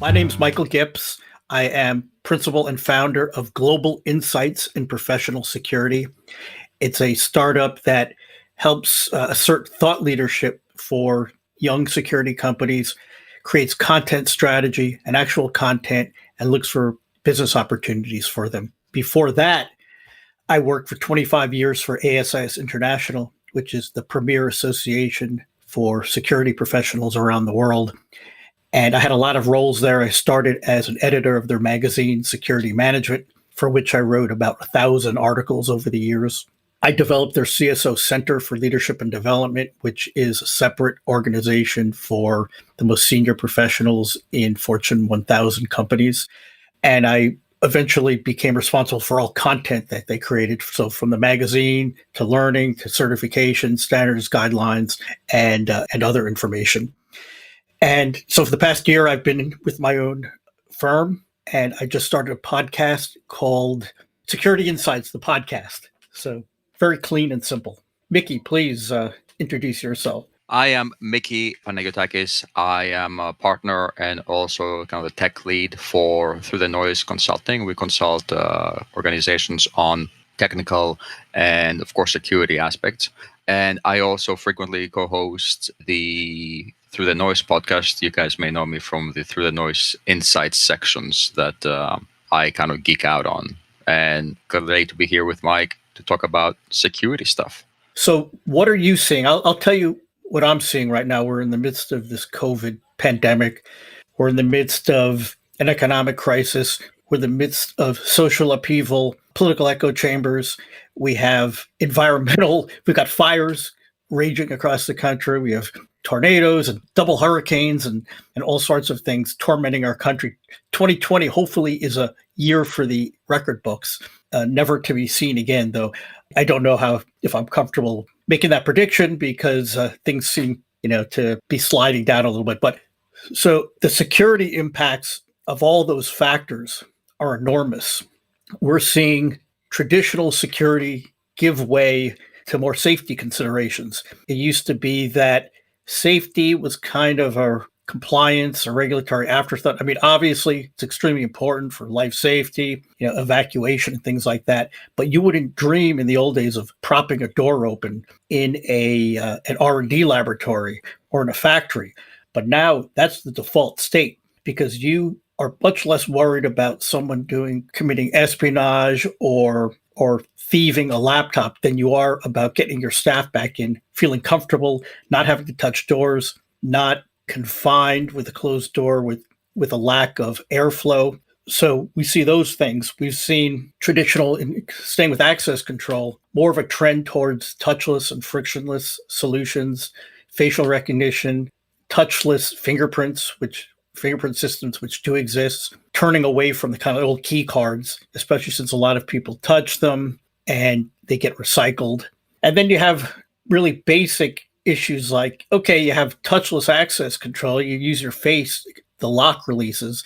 My name's Michael Gips. I am principal and founder of Global Insights in Professional Security. It's a startup that helps assert thought leadership for young security companies, creates content strategy and actual content, and looks for business opportunities for them. Before that, I worked for 25 years for ASIS International, which is the premier association for security professionals around the world. And I had a lot of roles there. I started as an editor of their magazine, Security Management, for which I wrote about 1,000 articles over the years. I developed their CSO Center for Leadership and Development, which is a separate organization for the most senior professionals in Fortune 1000 companies. And I eventually became responsible for all content that they created. So from the magazine to learning to certification, standards, guidelines, and other information. And so for the past year, I've been with my own firm, and I just started a podcast called Security Insights, the podcast. So very clean and simple. Mickey, please introduce yourself. I am Mickey Panayiotakis. I am a partner and also kind of the tech lead for Through the Noise Consulting. We consult organizations on technical and, of course, security aspects. And I also frequently co-host the Through the Noise podcast. You guys may know me from the Through the Noise Insights sections that I kind of geek out on. And glad to be here with Mike to talk about security stuff. So what are you seeing? I'll tell you what I'm seeing right now. We're in the midst of this COVID pandemic. We're in the midst of an economic crisis. We're in the midst of social upheaval, political echo chambers. We have we've got fires raging across the country. We have tornadoes and double hurricanes and all sorts of things tormenting our country. 2020 hopefully is a year for the record books, never to be seen again, though. I don't know if I'm comfortable making that prediction because things seem, to be sliding down a little bit. But so the security impacts of all those factors are enormous. We're seeing traditional security give way to more safety considerations. It used to be that safety was kind of a compliance or regulatory afterthought. I mean, obviously, it's extremely important for life safety, evacuation and things like that. But you wouldn't dream in the old days of propping a door open in an R&D laboratory or in a factory. But now that's the default state because you are much less worried about someone committing espionage or thieving a laptop than you are about getting your staff back in, feeling comfortable, not having to touch doors, not confined with a closed door with a lack of airflow. So we see those things. We've seen staying with access control, more of a trend towards touchless and frictionless solutions, facial recognition, touchless fingerprint systems, which do exist, turning away from the kind of old key cards, especially since a lot of people touch them and they get recycled. And then you have really basic issues like, okay, you have touchless access control, you use your face, the lock releases,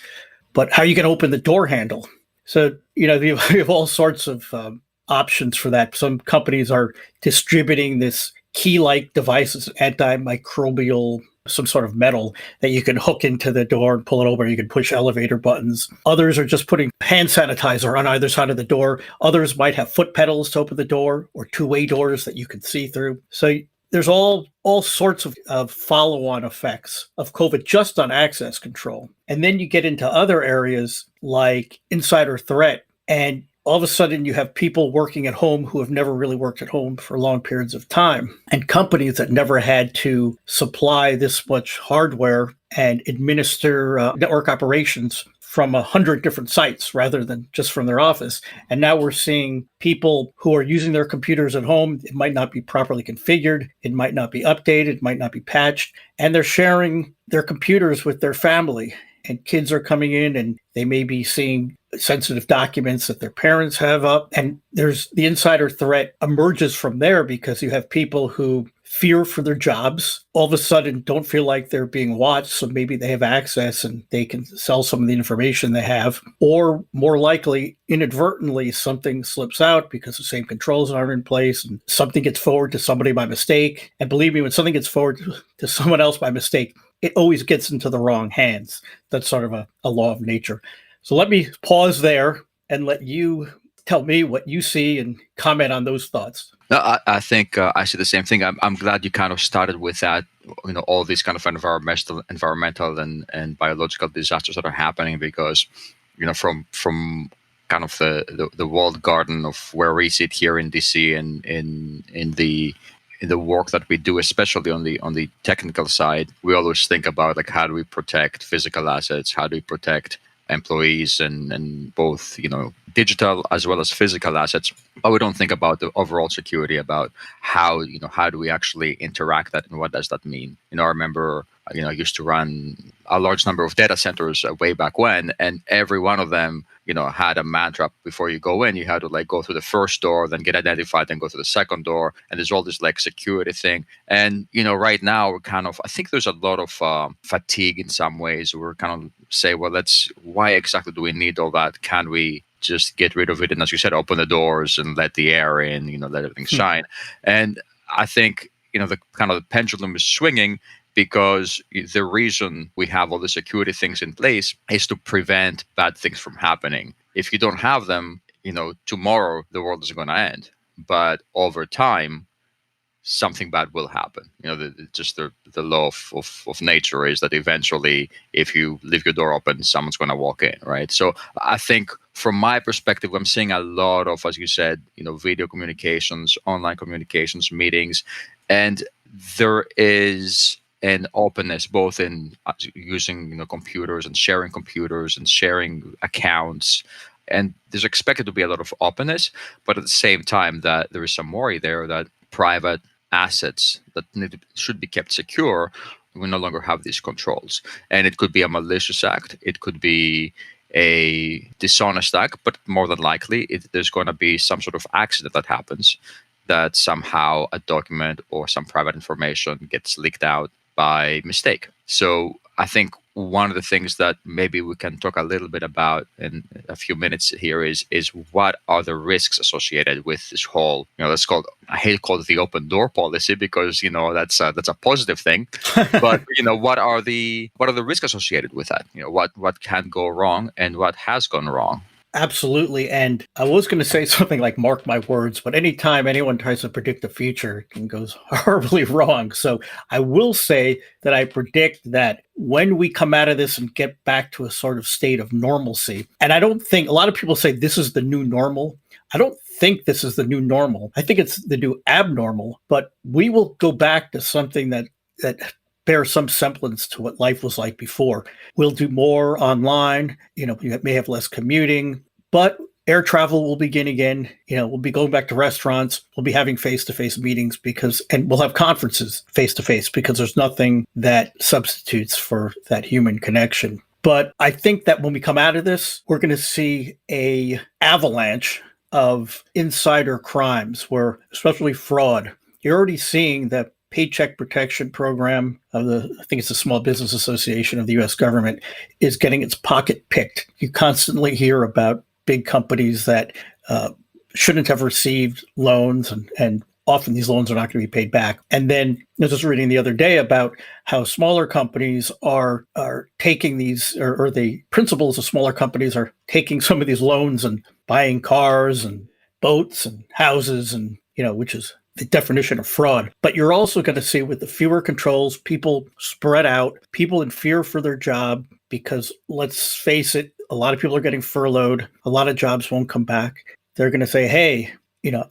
but how are you going to open the door handle? So, you have all sorts of options for that. Some companies are distributing this key-like devices, antimicrobial, some sort of metal that you can hook into the door and pull it over. You can push elevator buttons. Others are just putting hand sanitizer on either side of the door. Others might have foot pedals to open the door or two-way doors that you can see through. So there's all sorts of follow-on effects of COVID just on access control. And then you get into other areas like insider threat. And all of a sudden you have people working at home who have never really worked at home for long periods of time, and companies that never had to supply this much hardware and administer network operations from 100 different sites rather than just from their office. And now we're seeing people who are using their computers at home. It might not be properly configured. It might not be updated. It might not be patched. And they're sharing their computers with their family. And kids are coming in and they may be seeing sensitive documents that their parents have up. And there's the insider threat emerges from there because you have people who fear for their jobs, all of a sudden don't feel like they're being watched. So maybe they have access and they can sell some of the information they have, or more likely inadvertently something slips out because the same controls aren't in place and something gets forwarded to somebody by mistake. And believe me, when something gets forwarded to someone else by mistake, it always gets into the wrong hands. That's sort of a law of nature. So let me pause there and let you tell me what you see and comment on those thoughts. No, I think I see the same thing. I'm glad you kind of started with that. All these kind of environmental and biological disasters that are happening, because from kind of the walled garden of where we sit here in DC and in the work that we do, especially on the technical side, we always think about like, how do we protect physical assets? How do we protect employees and both digital as well as physical assets? But we don't think about the overall security, about how do we actually interact that, and what does that mean. I remember I used to run a large number of data centers way back when, and every one of them had a mantra. Before you go in, you had to like go through the first door, then get identified, then go through the second door, and there's all this like security thing. And right now we're kind of, I think there's a lot of fatigue in some ways. We're kind of say, well, why exactly do we need all that? Can we just get rid of it, and as you said, open the doors and let the air in, let everything shine? And I think the kind of the pendulum is swinging, because the reason we have all the security things in place is to prevent bad things from happening. If you don't have them, tomorrow the world is going to end. But over time, something bad will happen. The law of nature is that eventually, if you leave your door open, someone's going to walk in, right? So I think from my perspective, I'm seeing a lot of, as you said, video communications, online communications, meetings, and there is an openness both in using computers and sharing accounts. And there's expected to be a lot of openness, but at the same time that there is some worry there that private assets that should be kept secure, we no longer have these controls. And it could be a malicious act, it could be a dishonest act, but more than likely there's going to be some sort of accident that happens, that somehow a document or some private information gets leaked out by mistake. So I think one of the things that maybe we can talk a little bit about in a few minutes here is what are the risks associated with this whole, let's call it, I hate to call it the open door policy, because that's a positive thing, but what are the risks associated with that? What can go wrong and what has gone wrong? Absolutely. And I was going to say something like mark my words, but anytime anyone tries to predict the future, it goes horribly wrong. So I will say that I predict that when we come out of this and get back to a sort of state of normalcy, and I don't think, a lot of people say this is the new normal. I don't think this is the new normal. I think it's the new abnormal, but we will go back to something that bear some semblance to what life was like before. We'll do more online. We may have less commuting, but air travel will begin again. We'll be going back to restaurants. We'll be having face-to-face meetings and we'll have conferences face-to-face, because there's nothing that substitutes for that human connection. But I think that when we come out of this, we're going to see a avalanche of insider crimes, where especially fraud. You're already seeing that Paycheck Protection Program of I think it's the Small Business Association of the U.S. government, is getting its pocket picked. You constantly hear about big companies that shouldn't have received loans, and often these loans are not going to be paid back. And then I was just reading the other day about how smaller companies are taking these, or the principals of smaller companies are taking some of these loans and buying cars and boats and houses, and which is the definition of fraud. But you're also going to see, with the fewer controls, people spread out, people in fear for their job, because let's face it, a lot of people are getting furloughed. A lot of jobs won't come back. They're going to say, hey,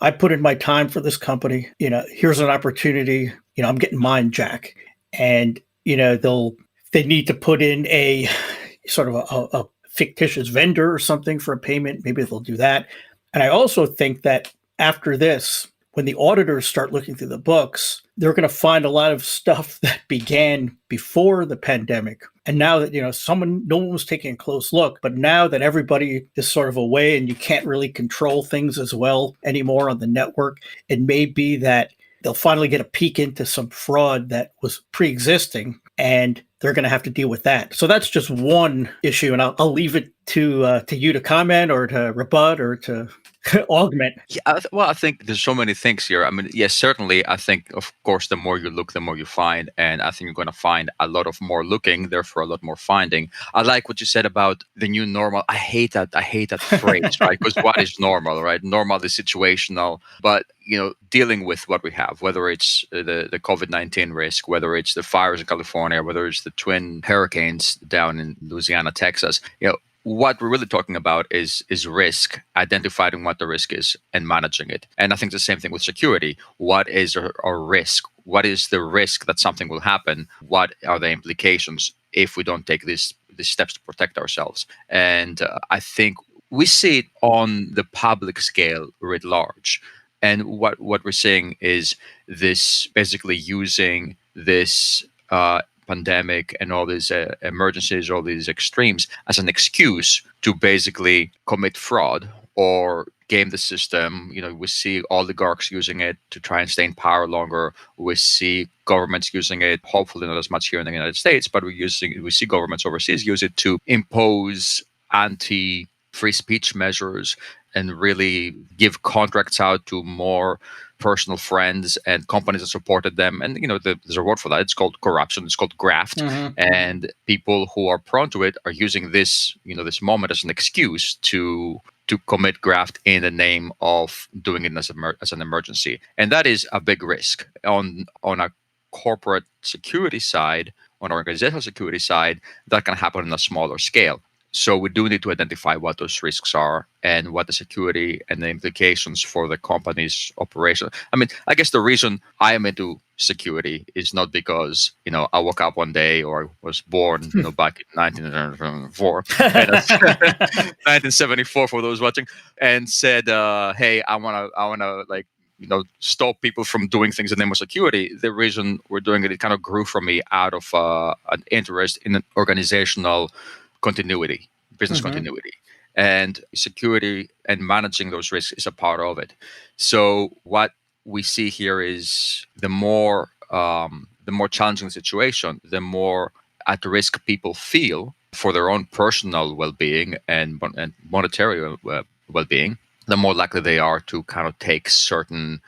I put in my time for this company. Here's an opportunity. I'm getting mine, Jack. And, they need to put in a sort of a fictitious vendor or something for a payment. Maybe they'll do that. And I also think that after this, when the auditors start looking through the books, they're going to find a lot of stuff that began before the pandemic. And now that, no one was taking a close look, but now that everybody is sort of away and you can't really control things as well anymore on the network, it may be that they'll finally get a peek into some fraud that was pre-existing, and they're going to have to deal with that. So that's just one issue, and I'll leave it to you to comment or to rebut or to augment. Yeah, well, I think there's so many things here. I mean, yes, certainly. I think, of course, the more you look, the more you find, and I think you're going to find a lot of more looking, therefore a lot more finding. I like what you said about the new normal. I hate that. I hate that phrase, right? Because what is normal, right? Normal is situational, but dealing with what we have, whether it's the COVID-19 risk, whether it's the fires in California, whether it's the twin hurricanes down in Louisiana, Texas, what we're really talking about is risk, identifying what the risk is and managing it. And I think the same thing with security. What is our risk? What is the risk that something will happen? What are the implications if we don't take these steps to protect ourselves? And I think we see it on the public scale writ large. And what we're seeing is this basically using this pandemic and all these emergencies, all these extremes as an excuse to basically commit fraud or game the system. We see oligarchs using it to try and stay in power longer. We see governments using it, hopefully not as much here in the United States, but we see governments overseas use it to impose anti-free speech measures and really give contracts out to more personal friends and companies that supported them. And there's a word for that. It's called corruption. It's called graft. Mhm. And people who are prone to it are using this this moment as an excuse to commit graft in the name of doing it as an emergency. And that is a big risk on a corporate security side, on an organizational security side. That can happen on a smaller scale. So we do need to identify what those risks are and what the security and the implications for the company's operation. I mean, I guess the reason I am into security is not because, I woke up one day or I was born, back in 1974, and 1974 for those watching, and said, hey, I want to like, stop people from doing things in the name of security. The reason we're doing it, it kind of grew from me out of an interest in an organizational continuity, business continuity, and security and managing those risks is a part of it. So what we see here is the more challenging the situation, the more at risk people feel for their own personal well-being and monetary well-being, the more likely they are to kind of take certain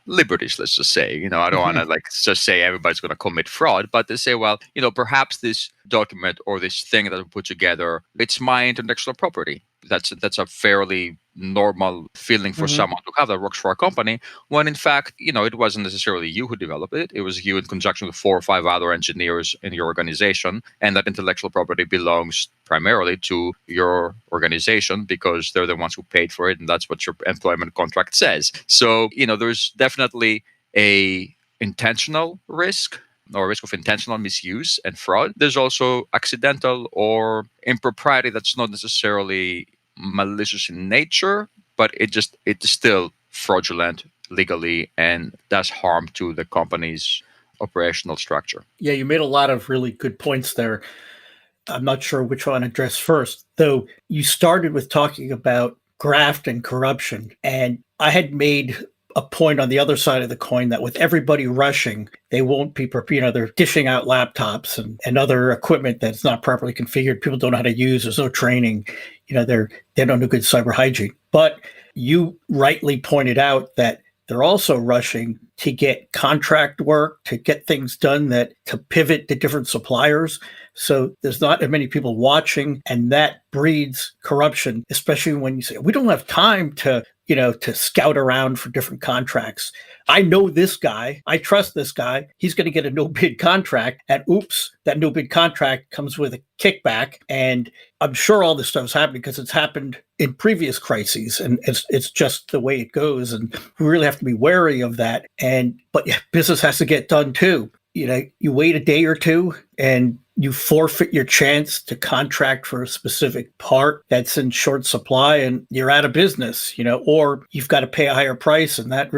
liberties, let's just say. I don't want to just say everybody's going to commit fraud, but they say, well, perhaps this document or this thing that we put together, it's my intellectual property. That's a fairly normal feeling for someone to have that works for a company, when in fact, it wasn't necessarily you who developed it. It was you in conjunction with 4 or 5 other engineers in your organization, and that intellectual property belongs primarily to your organization because they're the ones who paid for it, and that's what your employment contract says. So, there's definitely a intentional risk or risk of intentional misuse and fraud. There's also accidental or impropriety that's not necessarily malicious in nature, but it's still fraudulent legally and does harm to the company's operational structure. Yeah, you made a lot of really good points there. I'm not sure which one to address first, though you started with talking about graft and corruption. And I had made a point on the other side of the coin that with everybody rushing, they won't be, they're dishing out laptops and other equipment that's not properly configured. People don't know how to use. There's no training. They don't do good cyber hygiene. But you rightly pointed out that they're also rushing to get contract work, to get things done, to pivot to different suppliers. So there's not as many people watching, and that breeds corruption, especially when you say, we don't have time to scout around for different contracts. I know this guy. I trust this guy. He's going to get a no-bid contract. And oops, that no-bid contract comes with a kickback. And I'm sure all this stuff is happening because it's happened in previous crises. And it's just the way it goes. And we really have to be wary of that. But yeah, business has to get done too. You wait a day or two and you forfeit your chance to contract for a specific part that's in short supply and you're out of business, or you've got to pay a higher price, and that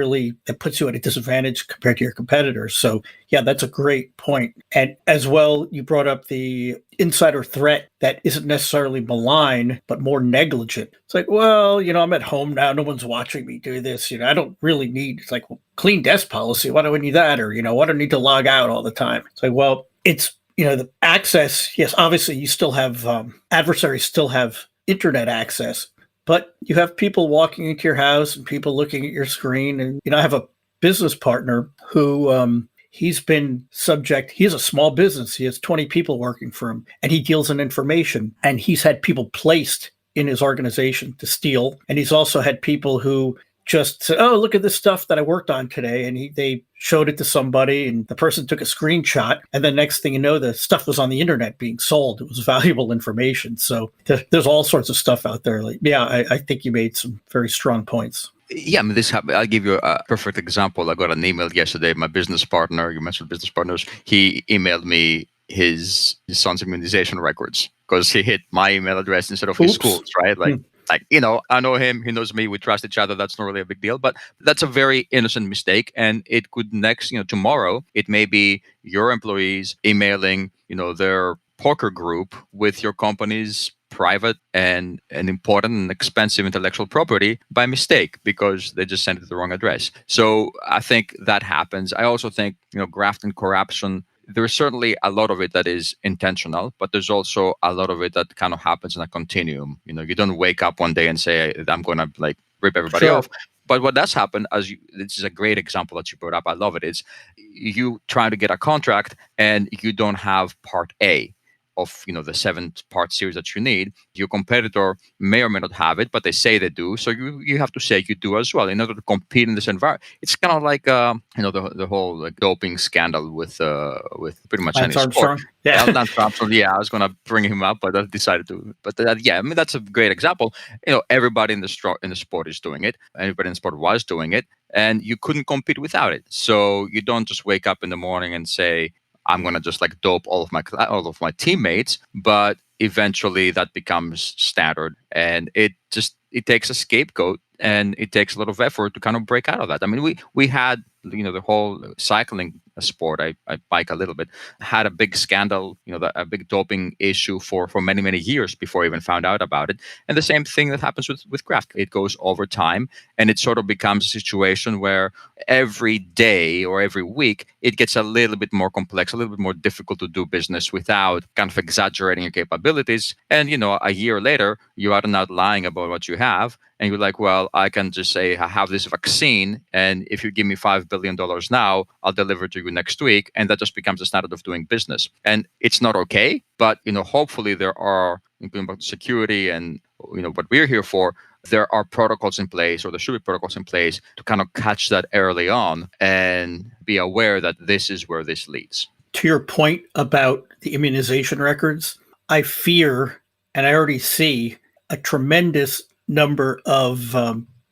puts you at a disadvantage compared to your competitors. So yeah, that's a great point. And as well, you brought up the insider threat that isn't necessarily malign, but more negligent. It's like, well, I'm at home now. No one's watching me do this. I don't really need, it's like, well, clean desk policy. Why do I need that? Or, why do I need to log out all the time? It's like, well, it's, the access. Yes, obviously you still have adversaries still have internet access, But you have people walking into your house and people looking at your screen. And, I have a business partner who he's been subject. He has a small business. He has 20 people working for him, and he deals in information. And he's had people placed in his organization to steal. And he's also had people who just said, "Oh, look at this stuff that I worked on today." And they showed it to somebody, and the person took a screenshot. And the next thing you know, the stuff was on the internet being sold. It was valuable information. So there's all sorts of stuff out there. Like, yeah, I think you made some very strong points. Yeah, I mean, I'll give you a perfect example. I got an email yesterday. My business partner, you mentioned business partners, he emailed me his son's immunization records because he hit my email address instead of his school's, right? Like, I know him, he knows me, we trust each other. That's not really a big deal, but that's a very innocent mistake. And it could tomorrow, it may be your employees emailing, their poker group with your company's private and important and expensive intellectual property by mistake because they just sent it to the wrong address. So I think that happens. I also think, graft and corruption, there's certainly a lot of it that is intentional, but there's also a lot of it that kind of happens in a continuum. You don't wake up one day and say, I'm going to rip everybody off. But what does happen, this is a great example that you brought up, I love it, is you try to get a contract and you don't have part A of the 7-part series that you need. Your competitor may or may not have it, but they say they do. So you have to say you do as well in order to compete in this environment. It's kind of like the whole doping scandal with pretty much Lance any Armstrong. sport. Yeah, Lance Armstrong. Yeah, I was going to bring him up, but I decided to. But I mean that's a great example. Everybody in the sport is doing it. Everybody in the sport was doing it, and you couldn't compete without it. So you don't just wake up in the morning and say, I'm going to just dope all of my teammates, but eventually that becomes standard, and it takes a scapegoat, and it takes a lot of effort to kind of break out of that. I mean, we had the whole cycling sport. I bike a little bit. Had a big scandal, a big doping issue for many years before I even found out about it. And the same thing that happens with craft. It goes over time, and it sort of becomes a situation where every day or every week it gets a little bit more complex, a little bit more difficult to do business without kind of exaggerating your capabilities. And a year later, you are not lying about what you have, and you're like, well, I can just say I have this vaccine, and if you give me $5 billion now, I'll deliver to you next week, and that just becomes the standard of doing business. And it's not okay, but hopefully there are, including about security and what we're here for, there are protocols in place, or there should be protocols in place to kind of catch that early on and be aware that this is where this leads. To your point about the immunization records, I fear, and I already see, a tremendous number of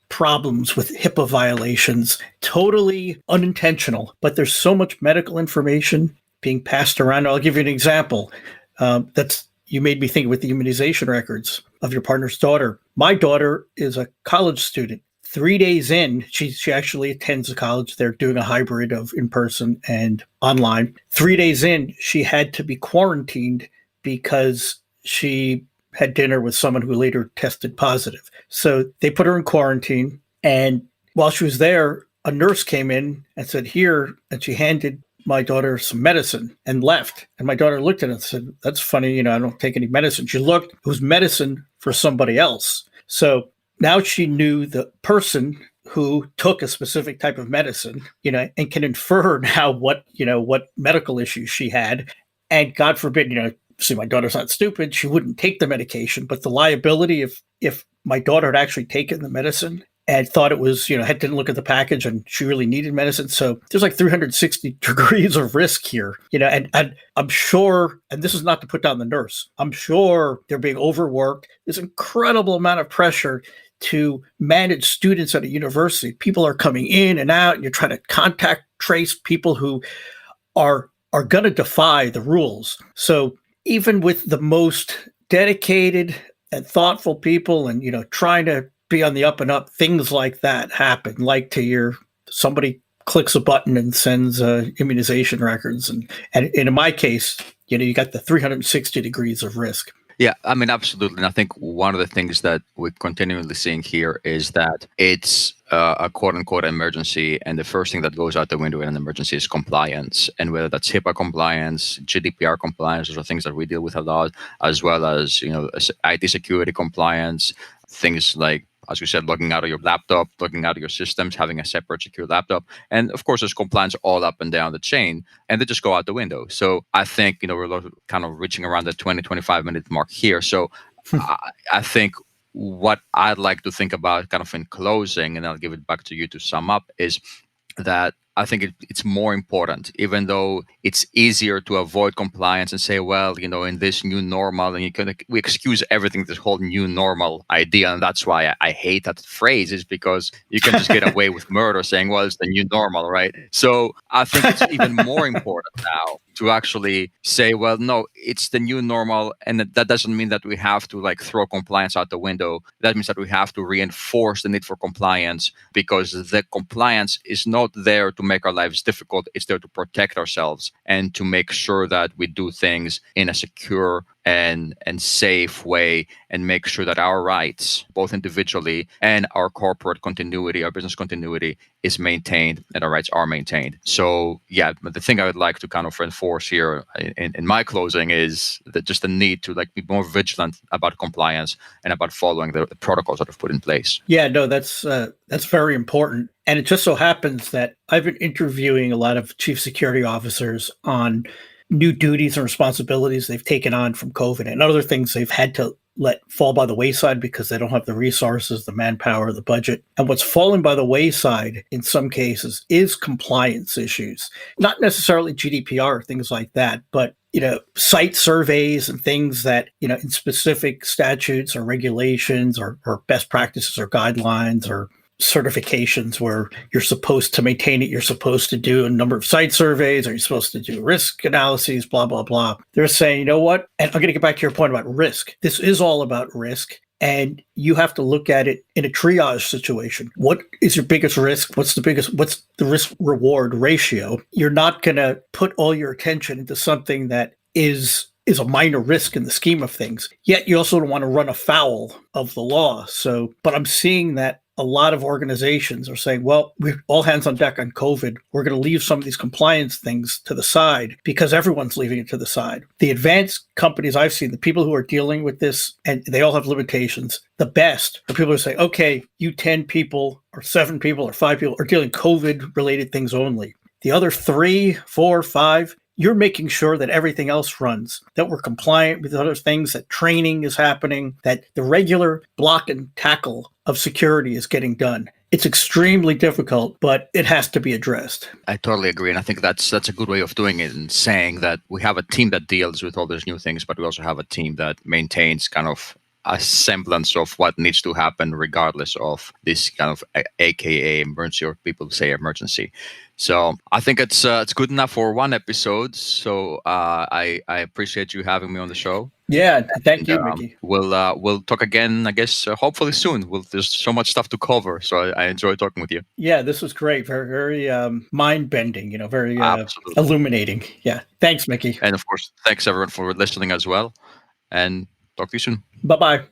problems with HIPAA violations, totally unintentional, but there's so much medical information being passed around. I'll give you an example. You made me think with the immunization records of your partner's daughter. My daughter is a college student. 3 days in, she actually attends a college. They're doing a hybrid of in-person and online. 3 days in, she had to be quarantined because she had dinner with someone who later tested positive. So they put her in quarantine. And while she was there, a nurse came in and said, "Here," and she handed my daughter some medicine and left. And my daughter looked at it and said, "That's funny. I don't take any medicine." She looked, it was medicine for somebody else. So now she knew the person who took a specific type of medicine, and can infer now what medical issues she had. And God forbid, see, my daughter's not stupid. She wouldn't take the medication, but the liability if my daughter had actually taken the medicine and thought it was, didn't look at the package and she really needed medicine. So there's 360 degrees of risk here, and I'm sure, and this is not to put down the nurse, I'm sure they're being overworked. There's an incredible amount of pressure to manage students at a university. People are coming in and out, and you're trying to contact trace people who are going to defy the rules. So even with the most dedicated and thoughtful people and, trying to be on the up and up, things like that happen. Like somebody clicks a button and sends immunization records. And in my case, you got the 360 degrees of risk. Yeah, I mean, absolutely. And I think one of the things that we're continually seeing here is that it's a quote unquote emergency. And the first thing that goes out the window in an emergency is compliance. And whether that's HIPAA compliance, GDPR compliance, those are things that we deal with a lot, as well as, IT security compliance, things like, as you said, logging out of your laptop, logging out of your systems, having a separate secure laptop. And of course, there's compliance all up and down the chain, and they just go out the window. So I think, we're kind of reaching around the 20, 25-minute mark here. So I think what I'd like to think about kind of in closing, and I'll give it back to you to sum up, is that I think it's more important, even though it's easier to avoid compliance and say, well, in this new normal, and we excuse everything, this whole new normal idea. And that's why I hate that phrase, is because you can just get away with murder saying, well, it's the new normal, right? So I think it's even more important now to actually say, well, no, it's the new normal. And that doesn't mean that we have to like throw compliance out the window. That means that we have to reinforce the need for compliance, because the compliance is not there to make our lives difficult. It's there to protect ourselves and to make sure that we do things in a secure and safe way, and make sure that our rights, both individually and our corporate continuity, our business continuity, is maintained and our rights are maintained. So yeah, but the thing I would like to kind of reinforce here in my closing is that just the need to like be more vigilant about compliance and about following the protocols that are put in place. Yeah, no, that's very important. And it just so happens that I've been interviewing a lot of chief security officers on new duties and responsibilities they've taken on from COVID and other things they've had to let fall by the wayside because they don't have the resources, the manpower, the budget. And what's fallen by the wayside in some cases is compliance issues, not necessarily GDPR, things like that, but site surveys and things that, in specific statutes or regulations or best practices or guidelines or certifications where you're supposed to maintain it, you're supposed to do a number of site surveys, or you're supposed to do risk analyses, blah, blah, blah. They're saying, you know what? And I'm going to get back to your point about risk. This is all about risk. And you have to look at it in a triage situation. What is your biggest risk? What's the risk reward ratio? You're not going to put all your attention into something that is a minor risk in the scheme of things. Yet you also don't want to run afoul of the law. So, but I'm seeing that a lot of organizations are saying, well, we're all hands on deck on COVID. We're going to leave some of these compliance things to the side because everyone's leaving it to the side. The advanced companies I've seen, the people who are dealing with this, and they all have limitations, the best are people who say, okay, you 10 people or 7 people or 5 people are dealing COVID related things only. The other 3, 4, 5, you're making sure that everything else runs, that we're compliant with other things, that training is happening, that the regular block and tackle of security is getting done. It's extremely difficult, but it has to be addressed. I totally agree. And I think that's a good way of doing it, and saying that we have a team that deals with all those new things, but we also have a team that maintains kind of a semblance of what needs to happen regardless of this kind of AKA emergency, or people say emergency. So I think it's good enough for one episode. So I appreciate you having me on the show. Yeah, thank you, Mickey. We'll talk again, I guess, hopefully soon. There's so much stuff to cover, so I enjoy talking with you. Yeah, this was great. Very, very mind-bending, very Absolutely. illuminating. Yeah, thanks, Mickey. And of course, thanks everyone for listening as well. And talk to you soon. Bye-bye.